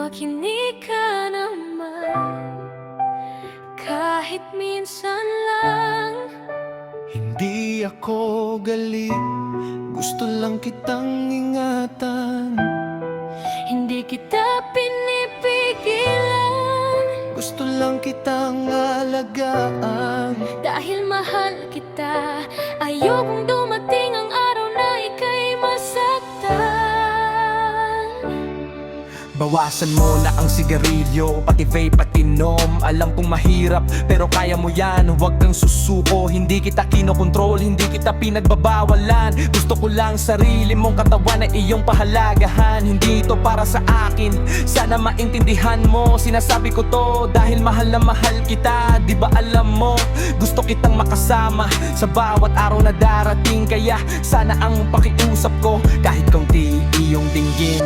makinig ka naman, kahit minsan lang. Hindi ako galit, gusto lang kitang ingatan. Hindi kita pinipigilan, Gusto lang kitang alagaan. dahil mahal kita. Ayokong dumating ang araw na ika'y masaktan. Bawasan mo na ang sigarilyo, pati vape at inom. Alam kong mahirap, pero kaya mo yan. Huwag kang susuko, hindi kita kinokontrol, hindi kita pinagbabawalan. Gusto ko lang sarili mong katawan na iyong pahalagahan. Hindi ito para sa akin, sana maintindihan mo. Sinasabi ko to dahil mahal na mahal kita. Di ba alam mo, gusto kitang makasama sa bawat araw na darating. Kaya sana ang pakiusap ko, kahit kaunti iyong dinggin.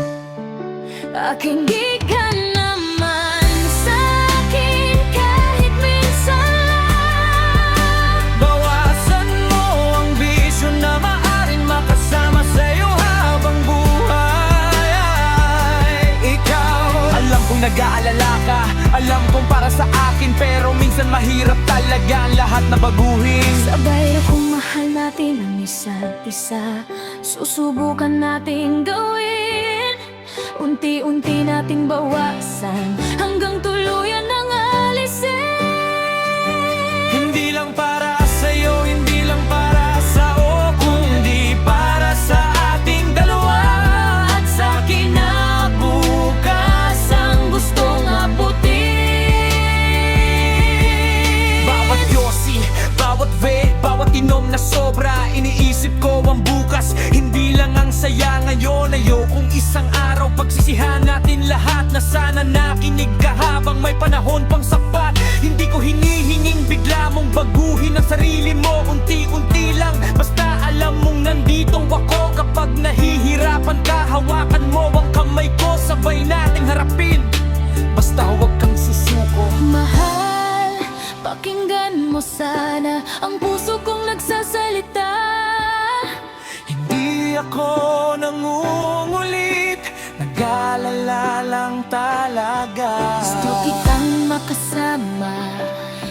Makinig ka naman sa'kin kahit minsan lang. Bawasan mo ang bisyo na maaaring makasama sa'yo habang buhay ay ikaw. Alam kong nag-aalala ka, alam kong para sa akin, pero minsan mahirap talaga ang lahat na baguhin. Sabay na kung mahal natin ang isa't isa, susubukan nating gawin. Unti-unti nating bawasan hanggang tuluyan ng alisin. Hindi lang para sa'yo, hindi lang para sa o, kundi para sa ating dalawa. At sa kinabukasan gustong abutin. Bawat yosi, bawat vape, bawat inom na sobra, iniisip ko ang bukas, hindi lang ang saya ngayon. Ayokong isang araw pagsisihan natin lahat, na sana nakinig ka habang may panahon pang sapat. Hindi ko hinihinging bigla mong baguhin ang sarili mo, unti-unti lang. Basta alam mong nandito ako kapag nahihirapan ka. Hawakan mo ang kamay ko, sabay nating harapin. Basta huwag kang susuko. Mahal, pakinggan mo sana ang puso kong nagsasalita. Hindi ako nangungulit, nag-aalala lang talaga. Gusto kitang makasama,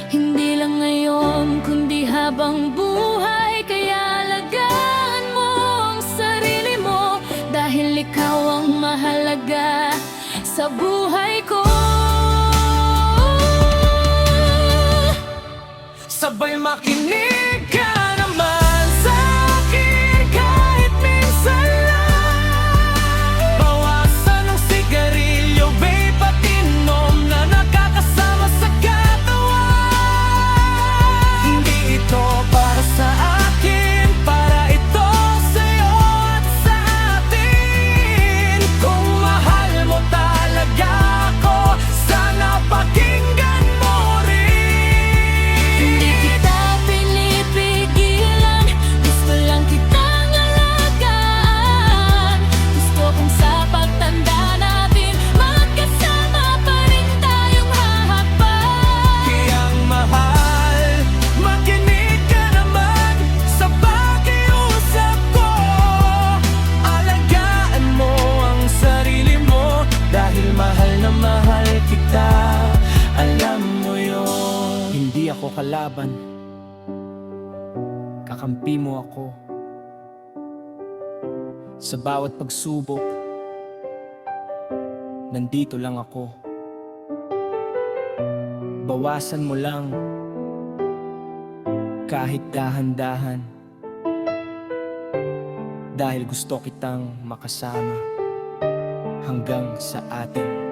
hindi lang ngayon kundi habang buhay. Kaya alagaan mo ang sarili mo, dahil ikaw ang mahalaga sa buhay ko. Sabay makinig ka naman sa'kin kahit minsan lang. Bawasan ang sigarilyo, vape at inom na nakakasama sa katawan. Hindi ito para sa akin, para ito sa'yo at sa atin. Kung mahal mo talaga ako, sana pakinggan mo rin. Hindi kita pinipigilan, gusto lang kitang alagaan. Gusto kong sa pagtanda natin magkasama pa rin tayong hahakbang. Kayang mahal, makinig ka naman sa pakiusap ko. Alagaan mo ang sarili mo, dahil mahal na mahal kita. Alam mo yon. Hindi ako kalaban, kakampi mo ako. Sa bawat pagsubok, nandito lang ako. Bawasan mo lang, kahit dahan-dahan, dahil gusto kitang makasama hanggang sa ating